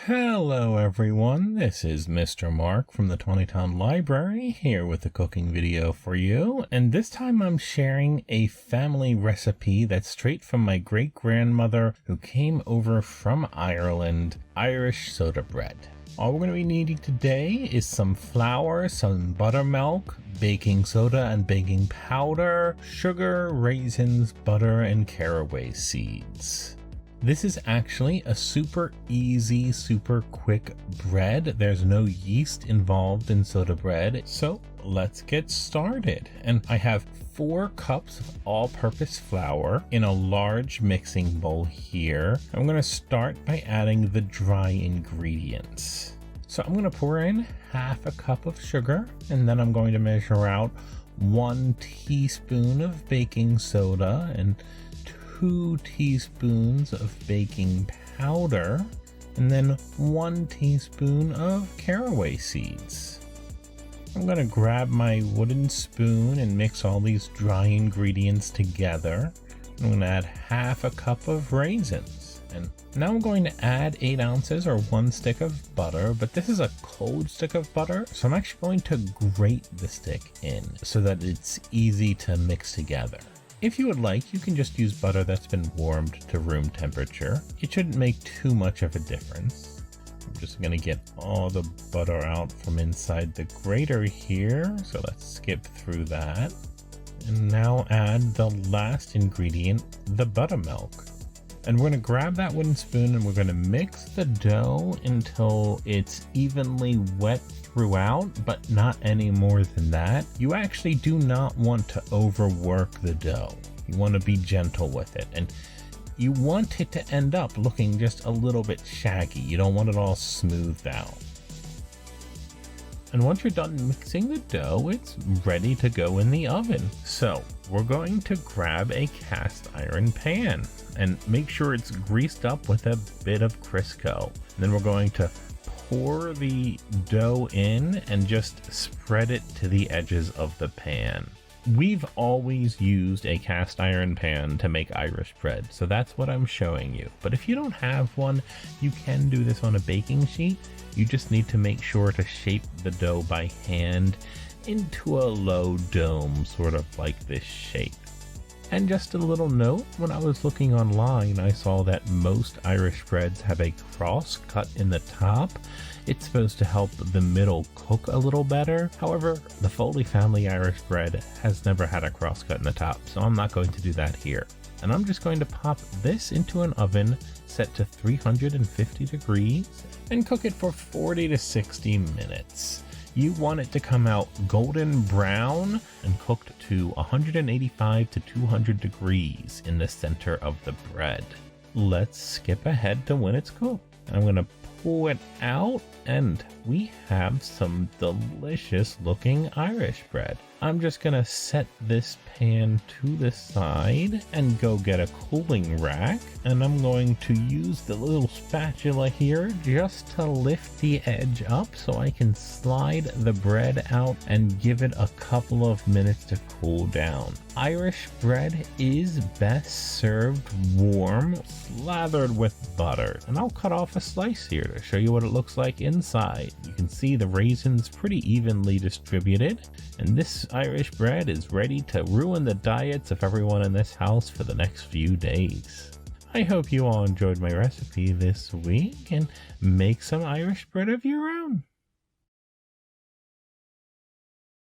Hello everyone, this is Mr. Mark from the 20-Town Library here with a cooking video for you, and this time I'm sharing a family recipe that's straight from my great-grandmother who came over from Ireland, Irish soda bread. All we're going to be needing today is some flour, some buttermilk, baking soda and baking powder, sugar, raisins, butter, and caraway seeds. This is actually a super easy, super quick bread. There's no yeast involved in soda bread. So let's get started. And I have 4 cups of all-purpose flour in a large mixing bowl here. I'm going to start by adding the dry ingredients. So I'm going to pour in half a cup of sugar, and then I'm going to measure out 1 teaspoon of baking soda and 2 teaspoons of baking powder, and then 1 teaspoon of caraway seeds. I'm going to grab my wooden spoon and mix all these dry ingredients together. I'm going to add half a cup of raisins. And now I'm going to add 8 ounces or 1 stick of butter, but this is a cold stick of butter, so I'm actually going to grate the stick in so that it's easy to mix together. If you would like, you can just use butter that's been warmed to room temperature. It shouldn't make too much of a difference. I'm just going to get all the butter out from inside the grater here. So let's skip through that. And now add the last ingredient, the buttermilk. And we're going to grab that wooden spoon and we're going to mix the dough until it's evenly wet throughout, but not any more than that. You actually do not want to overwork the dough. You want to be gentle with it, and you want it to end up looking just a little bit shaggy. You don't want it all smoothed out. And once you're done mixing the dough, it's ready to go in the oven. So we're going to grab a cast iron pan and make sure it's greased up with a bit of Crisco. And then we're going to pour the dough in and just spread it to the edges of the pan. We've always used a cast iron pan to make Irish bread, so that's what I'm showing you. But if you don't have one, you can do this on a baking sheet. You just need to make sure to shape the dough by hand into a low dome, sort of like this shape. And just a little note, when I was looking online, I saw that most Irish breads have a cross cut in the top. It's supposed to help the middle cook a little better. However, the Foley family Irish bread has never had a cross cut in the top, so I'm not going to do that here. And I'm just going to pop this into an oven set to 350 degrees and cook it for 40 to 60 minutes. You want it to come out golden brown and cooked to 185 to 200 degrees in the center of the bread. Let's skip ahead to when it's cooked. I'm going to pull it out and we have some delicious looking Irish bread. I'm just going to set this pan to the side and go get a cooling rack, and I'm going to use the little spatula here just to lift the edge up so I can slide the bread out and give it a couple of minutes to cool down. Irish bread is best served warm, slathered with butter, and I'll cut off a slice here to show you what it looks like inside. You can see the raisins pretty evenly distributed, and this Irish bread is ready to ruin the diets of everyone in this house for the next few days. I hope you all enjoyed my recipe this week and make some Irish bread of your own.